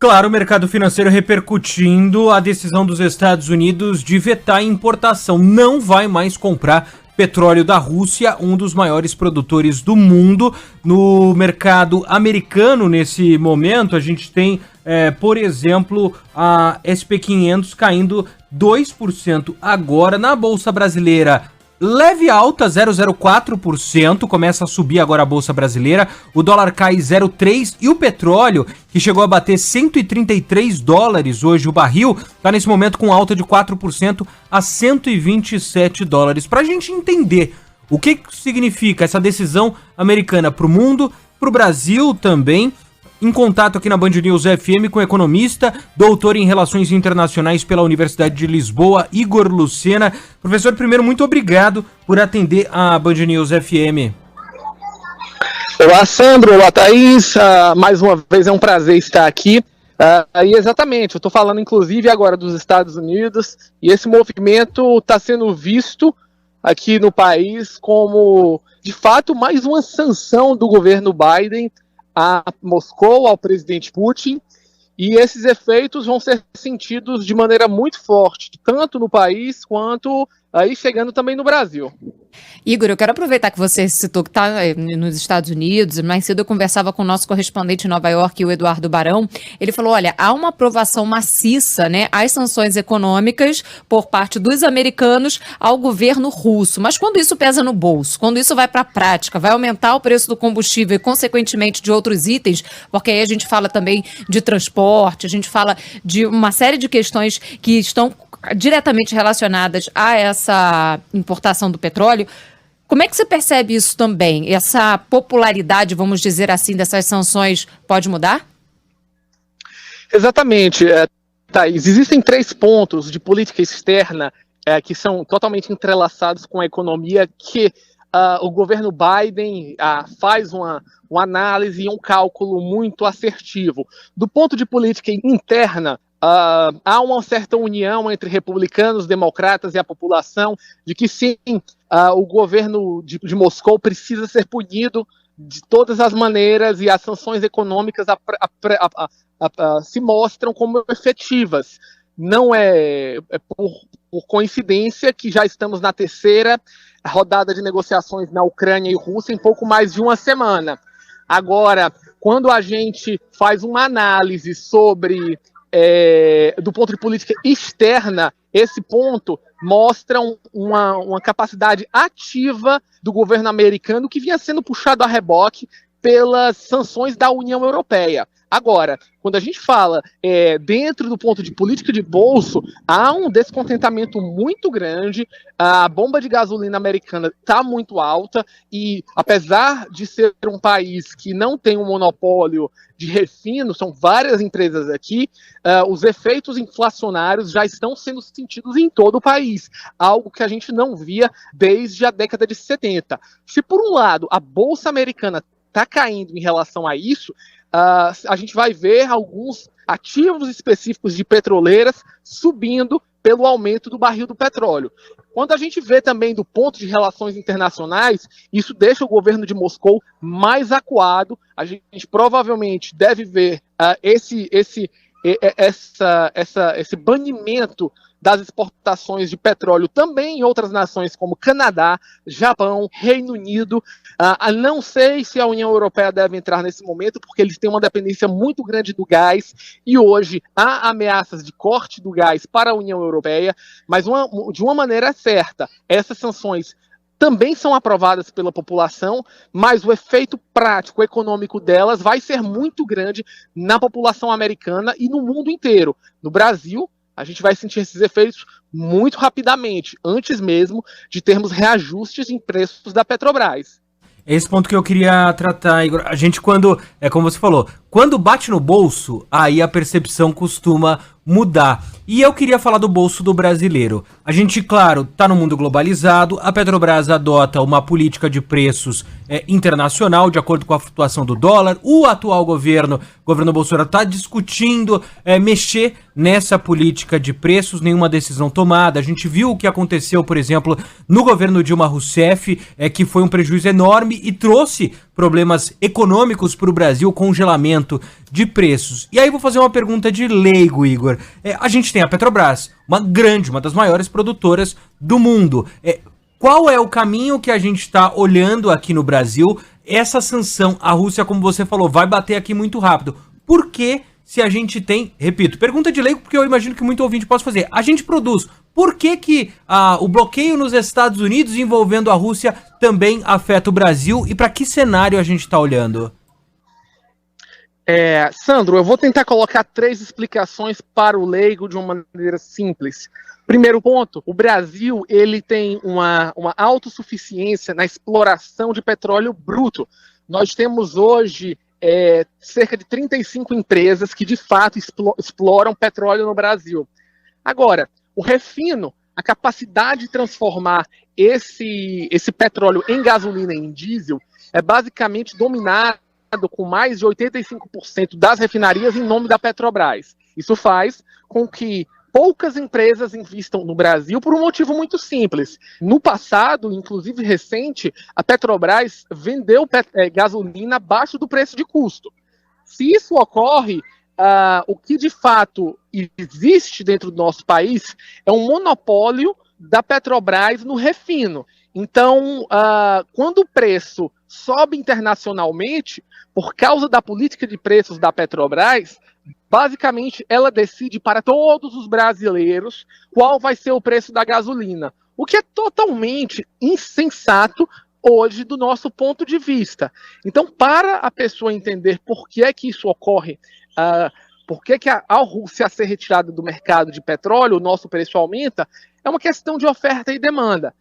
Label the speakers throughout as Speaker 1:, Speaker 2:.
Speaker 1: Claro, o mercado financeiro repercutindo a decisão dos Estados Unidos de vetar a importação. Não vai mais comprar petróleo da Rússia, um dos maiores produtores do mundo. No mercado americano, nesse momento, a gente tem, por exemplo, a SP500 caindo 2% agora. Na Bolsa Brasileira, leve alta, 0,04%, começa a subir agora a Bolsa Brasileira, o dólar cai 0,3% e o petróleo, que chegou a bater $133 hoje o barril, está nesse momento com alta de 4% a $127. Para a gente entender o que significa essa decisão americana para o mundo, para o Brasil também, em contato aqui na Band News FM com o economista, doutor em Relações Internacionais pela Universidade de Lisboa, Igor Lucena. Professor, primeiro, muito obrigado por atender a Band News FM.
Speaker 2: Olá, Sandro. Olá, Thaís. Mais uma vez é um prazer estar aqui. E exatamente, eu estou falando inclusive agora dos Estados Unidos, e esse movimento está sendo visto aqui no país como, de fato, mais uma sanção do governo Biden a Moscou, ao presidente Putin, e esses efeitos vão ser sentidos de maneira muito forte, tanto no país quanto aí chegando também no Brasil.
Speaker 3: Igor, eu quero aproveitar que você citou que está nos Estados Unidos. Mais cedo eu conversava com o nosso correspondente em Nova York, o Eduardo Barão. Ele falou, olha, há uma aprovação maciça, né, às sanções econômicas por parte dos americanos ao governo russo. Mas quando isso pesa no bolso, quando isso vai para a prática, vai aumentar o preço do combustível e, consequentemente, de outros itens, porque aí a gente fala também de transporte, a gente fala de uma série de questões que estão diretamente relacionadas a essa importação do petróleo. Como é que você percebe isso também? Essa popularidade, vamos dizer assim, dessas sanções pode mudar?
Speaker 2: Exatamente, Thaís. Existem 3 pontos de política externa que são totalmente entrelaçados com a economia que o governo Biden faz uma análise e um cálculo muito assertivo. Do ponto de política interna, há uma certa união entre republicanos, democratas e a população de que sim, o governo de Moscou precisa ser punido de todas as maneiras e as sanções econômicas se mostram como efetivas. Não é por coincidência que já estamos na 3ª rodada de negociações na Ucrânia e Rússia em pouco mais de uma semana. Agora, quando a gente faz uma análise sobre do ponto de política externa, esse ponto mostra uma capacidade ativa do governo americano que vinha sendo puxado a reboque pelas sanções da União Europeia. Agora, quando a gente fala dentro do ponto de política de bolso, há um descontentamento muito grande, a bomba de gasolina americana está muito alta e, apesar de ser um país que não tem um monopólio de refino, são várias empresas aqui, os efeitos inflacionários já estão sendo sentidos em todo o país, algo que a gente não via desde a década de 70. Se, por um lado, a Bolsa Americana está caindo em relação a isso, a gente vai ver alguns ativos específicos de petroleiras subindo pelo aumento do barril do petróleo. Quando a gente vê também do ponto de relações internacionais, isso deixa o governo de Moscou mais acuado. A gente provavelmente deve ver esse banimento das exportações de petróleo também em outras nações como Canadá, Japão, Reino Unido. Não sei se a União Europeia deve entrar nesse momento, porque eles têm uma dependência muito grande do gás e hoje há ameaças de corte do gás para a União Europeia, mas de uma maneira certa, essas sanções também são aprovadas pela população, mas o efeito prático, econômico delas vai ser muito grande na população americana e no mundo inteiro. No Brasil, a gente vai sentir esses efeitos muito rapidamente, antes mesmo de termos reajustes em preços da Petrobras.
Speaker 1: É esse ponto que eu queria tratar, Igor. A gente como você falou, quando bate no bolso, aí a percepção costuma mudar. E eu queria falar do bolso do brasileiro. A gente, claro, tá no mundo globalizado, a Petrobras adota uma política de preços internacional, de acordo com a flutuação do dólar. O atual governo Bolsonaro, está discutindo mexer nessa política de preços, nenhuma decisão tomada. A gente viu o que aconteceu, por exemplo, no governo Dilma Rousseff, que foi um prejuízo enorme e trouxe problemas econômicos para o Brasil, congelamento de preços. E aí vou fazer uma pergunta de leigo, Igor. A gente tem a Petrobras, uma das maiores produtoras do mundo. Qual é o caminho que a gente está olhando aqui no Brasil? Essa sanção, a Rússia, como você falou, vai bater aqui muito rápido. Por que, se a gente tem... Repito, pergunta de leigo, porque eu imagino que muito ouvinte possa fazer. A gente produz. Por que o bloqueio nos Estados Unidos envolvendo a Rússia também afeta o Brasil? E para que cenário a gente está olhando?
Speaker 2: Sandro, eu vou tentar colocar 3 explicações para o leigo de uma maneira simples. Primeiro ponto, o Brasil ele tem uma autossuficiência na exploração de petróleo bruto. Nós temos hoje cerca de 35 empresas que de fato exploram petróleo no Brasil. Agora, o refino, a capacidade de transformar esse petróleo em gasolina e em diesel é basicamente dominado com mais de 85% das refinarias em nome da Petrobras. Isso faz com que poucas empresas investam no Brasil por um motivo muito simples. No passado, inclusive recente, a Petrobras vendeu gasolina abaixo do preço de custo. Se isso ocorre, o que de fato existe dentro do nosso país é um monopólio da Petrobras no refino. Então, quando o preço sobe internacionalmente, por causa da política de preços da Petrobras, basicamente ela decide para todos os brasileiros qual vai ser o preço da gasolina, o que é totalmente insensato hoje do nosso ponto de vista. Então, para a pessoa entender por que é que isso ocorre, por que a Rússia ser retirada do mercado de petróleo, o nosso preço aumenta, é uma questão de oferta e demanda.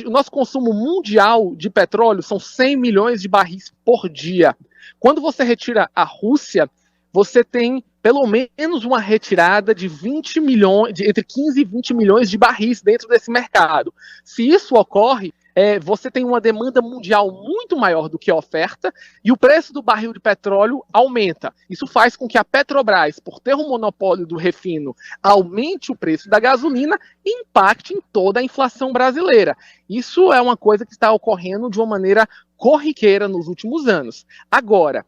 Speaker 2: O nosso consumo mundial de petróleo são 100 milhões de barris por dia. Quando você retira a Rússia, você tem pelo menos uma retirada de 20 milhões, entre 15 e 20 milhões de barris dentro desse mercado. Se isso ocorre, você tem uma demanda mundial muito maior do que a oferta e o preço do barril de petróleo aumenta. Isso faz com que a Petrobras, por ter um monopólio do refino, aumente o preço da gasolina e impacte em toda a inflação brasileira. Isso é uma coisa que está ocorrendo de uma maneira corriqueira nos últimos anos. Agora,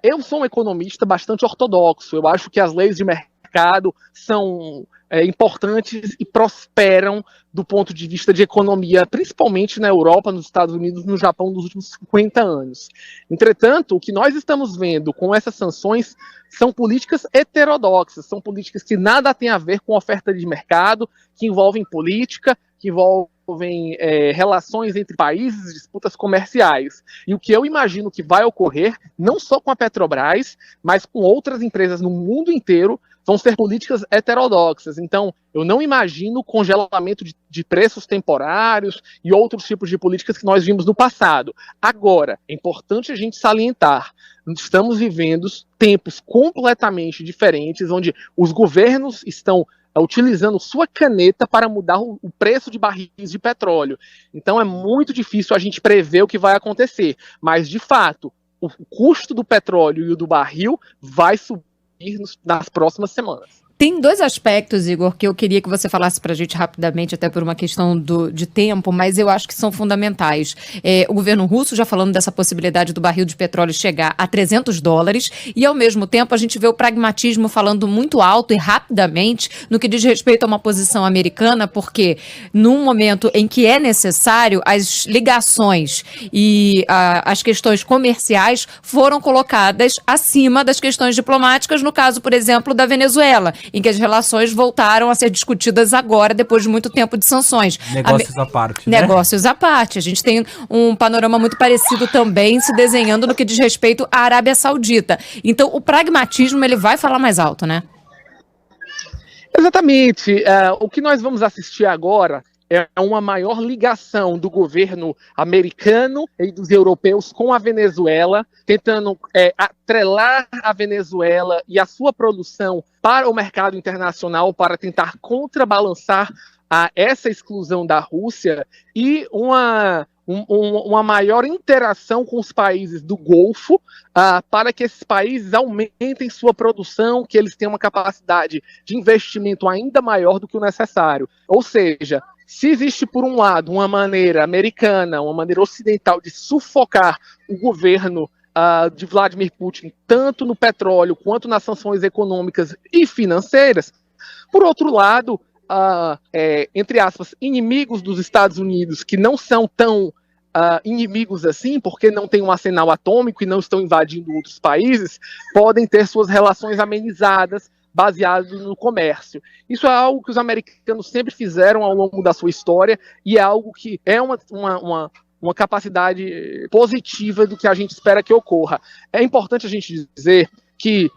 Speaker 2: eu sou um economista bastante ortodoxo. Eu acho que as leis de mercado são importantes e prosperam do ponto de vista de economia, principalmente na Europa, nos Estados Unidos, no Japão, nos últimos 50 anos. Entretanto, o que nós estamos vendo com essas sanções são políticas heterodoxas, são políticas que nada têm a ver com oferta de mercado, que envolvem política, que envolvem relações entre países, disputas comerciais. E o que eu imagino que vai ocorrer, não só com a Petrobras, mas com outras empresas no mundo inteiro, vão ser políticas heterodoxas. Então, eu não imagino congelamento de preços temporários e outros tipos de políticas que nós vimos no passado. Agora, é importante a gente salientar, estamos vivendo tempos completamente diferentes, onde os governos estão utilizando sua caneta para mudar o preço de barris de petróleo. Então é muito difícil a gente prever o que vai acontecer. Mas, de fato, o custo do petróleo e o do barril vai subir nas próximas semanas.
Speaker 3: Tem 2 aspectos, Igor, que eu queria que você falasse para a gente rapidamente, até por uma questão de tempo, mas eu acho que são fundamentais. O governo russo já falando dessa possibilidade do barril de petróleo chegar a $300 e, ao mesmo tempo, a gente vê o pragmatismo falando muito alto e rapidamente no que diz respeito a uma posição americana, porque num momento em que é necessário, as ligações e as questões comerciais foram colocadas acima das questões diplomáticas, no caso, por exemplo, da Venezuela, em que as relações voltaram a ser discutidas agora, depois de muito tempo de sanções.
Speaker 1: Negócios à parte, né?
Speaker 3: Negócios à parte. A gente tem um panorama muito parecido também se desenhando no que diz respeito à Arábia Saudita. Então, o pragmatismo, ele vai falar mais alto, né?
Speaker 2: Exatamente. O que nós vamos assistir agora é uma maior ligação do governo americano e dos europeus com a Venezuela, tentando atrelar a Venezuela e a sua produção para o mercado internacional para tentar contrabalançar essa exclusão da Rússia e uma maior interação com os países do Golfo para que esses países aumentem sua produção, que eles tenham uma capacidade de investimento ainda maior do que o necessário. Ou seja, Se existe, por um lado, uma maneira americana, uma maneira ocidental de sufocar o governo de Vladimir Putin, tanto no petróleo quanto nas sanções econômicas e financeiras, por outro lado, entre aspas, inimigos dos Estados Unidos, que não são tão inimigos assim, porque não têm um arsenal atômico e não estão invadindo outros países, podem ter suas relações amenizadas, baseado no comércio. Isso é algo que os americanos sempre fizeram ao longo da sua história e é algo que é uma capacidade positiva do que a gente espera que ocorra. É importante a gente dizer que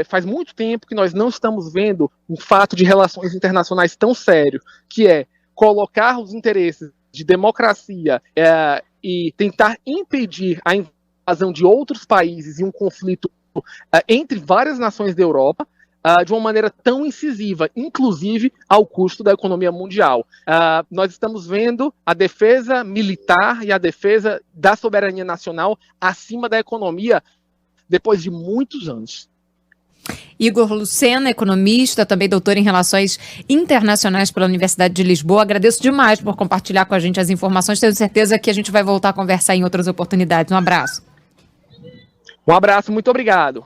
Speaker 2: faz muito tempo que nós não estamos vendo um fato de relações internacionais tão sério, que é colocar os interesses de democracia e tentar impedir a invasão de outros países e um conflito entre várias nações da Europa de uma maneira tão incisiva, inclusive ao custo da economia mundial. Nós estamos vendo a defesa militar e a defesa da soberania nacional acima da economia depois de muitos anos.
Speaker 3: Igor Lucena, economista, também doutor em Relações Internacionais pela Universidade de Lisboa. Agradeço demais por compartilhar com a gente as informações. Tenho certeza que a gente vai voltar a conversar em outras oportunidades. Um abraço.
Speaker 2: Um abraço, muito obrigado.